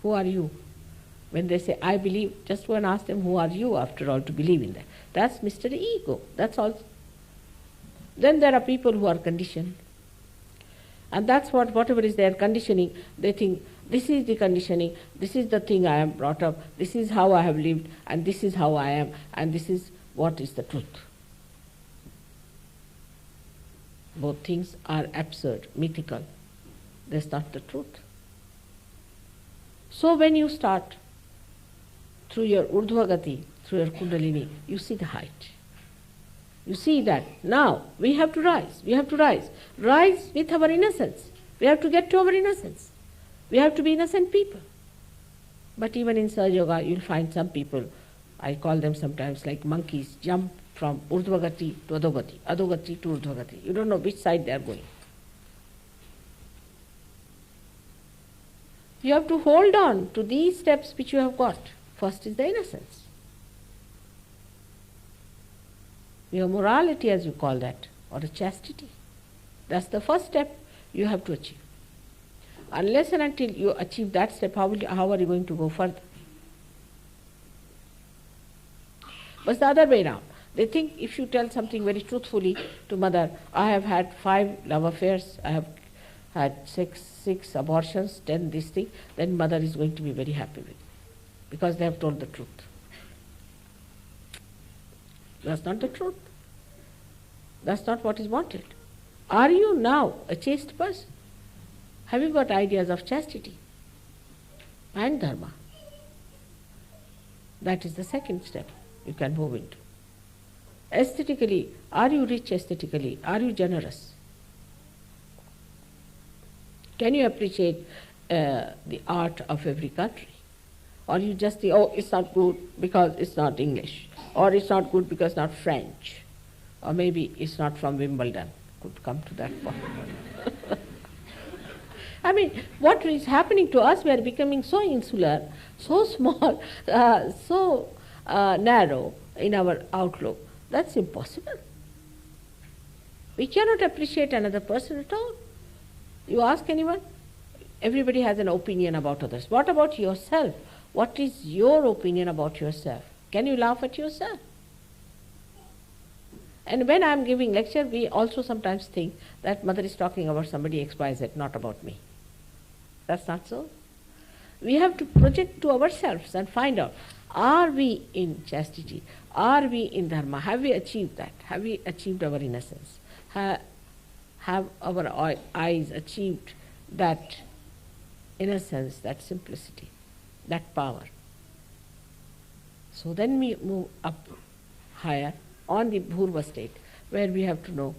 Who are you? When they say, I believe, just go and ask them, who are you after all to believe in that? That's Mr. Ego, that's all. Then there are people who are conditioned. And that's whatever is their conditioning, they think, this is the conditioning, this is the thing I am brought up, this is how I have lived, and this is how I am, and this is what is the truth. Both things are absurd, mythical. That's not the truth. So when you start through your Urdhva-gati, through your Kundalini, you see the height. You see that now we have to rise, rise with our innocence. We have to get to our innocence. We have to be innocent people. But even in Sahaja Yoga, you'll find some people, I call them sometimes like monkeys, jump from Urdhva-gati to Adho-gati, Adho-gati to Urdhva-gati. You don't know which side they are going. You have to hold on to these steps which you have got. First is the innocence. Your morality, as you call that, or a chastity. That's the first step you have to achieve. Unless and until you achieve that step, how are you going to go further? But it's the other way around. They think if you tell something very truthfully to mother, I have had 5 love affairs, I have had 6 abortions, 10 this thing, then mother is going to be very happy with you, because they have told the truth. That's not the truth. That's not what is wanted. Are you now a chaste person? Have you got ideas of chastity and dharma? That is the second step you can move into. Aesthetically, are you rich aesthetically? Are you generous? Can you appreciate the art of every country? Or you just think, oh, it's not good because it's not English, or it's not good because it's not French, or maybe it's not from Wimbledon. Could come to that point. I mean, what is happening to us, we are becoming so insular, so small, so narrow in our outlook. That's impossible. We cannot appreciate another person at all. You ask anyone, everybody has an opinion about others. What about yourself? What is your opinion about yourself? Can you laugh at yourself? And when I am giving lecture, we also sometimes think that mother is talking about somebody XYZ, not about me. That's not so. We have to project to ourselves and find out, are we in chastity? Are we in dharma? Have we achieved that? Have we achieved our innocence? Have our eyes achieved that innocence, that simplicity, that power? So then we move up higher on the bhurva state, where we have to know,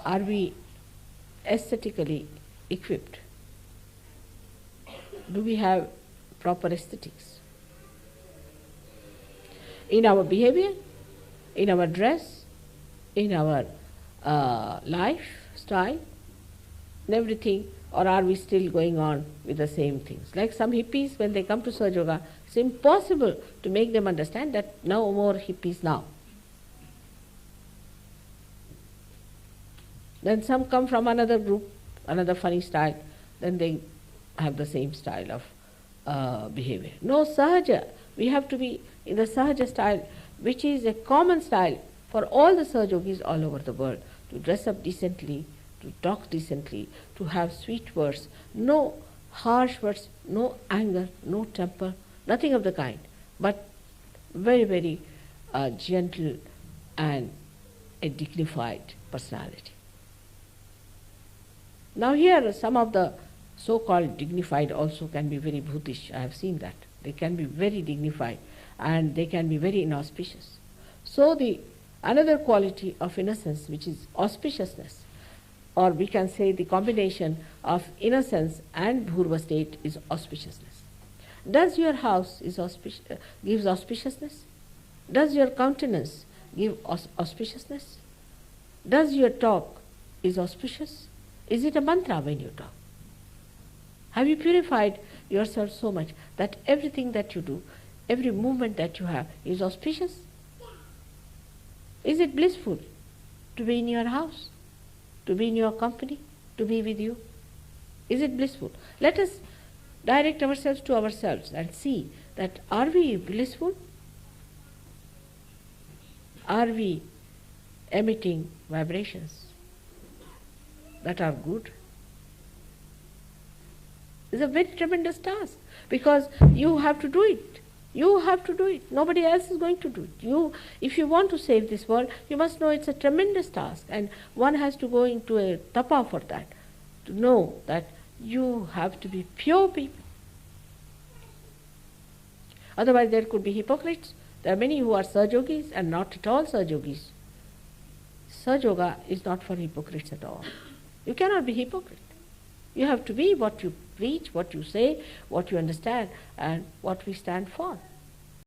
are we aesthetically equipped? Do we have proper aesthetics? In our behavior, in our dress, in our lifestyle, and everything, or are we still going on with the same things? Like some hippies, when they come to Sahaja Yoga, it's impossible to make them understand that no more hippies now. Then some come from another group, another funny style, then they have the same style of behavior. No, Sahaja. We have to be in the Sahaja style, which is a common style for all the Sahaja Yogis all over the world, to dress up decently, to talk decently, to have sweet words, no harsh words, no anger, no temper, nothing of the kind, but very, very gentle and a dignified personality. Now here some of the so-called dignified also can be very bhutish. I have seen that. They can be very dignified and they can be very inauspicious. So the another quality of innocence, which is auspiciousness, or we can say the combination of innocence and bhurva state, is auspiciousness. Does your house gives auspiciousness? Does your countenance give auspiciousness? Does your talk is auspicious? Is it a mantra when you talk? Have you purified yourself so much that everything that you do, every movement that you have is auspicious? Is it blissful to be in your house, to be in your company, to be with you? Is it blissful? Let us direct ourselves to ourselves and see that are we blissful? Are we emitting vibrations that are good? It's a very tremendous task because you have to do it. You have to do it. Nobody else is going to do it. If you want to save this world, you must know it's a tremendous task, and one has to go into a tapa for that, to know that you have to be pure people. Otherwise there could be hypocrites. There are many who are Sahaja-yogis and not at all Sahaja-yogis. Sahaja-yoga is not for hypocrites at all. You cannot be hypocrite. You have to be what you preach, what you say, what you understand, and what we stand for.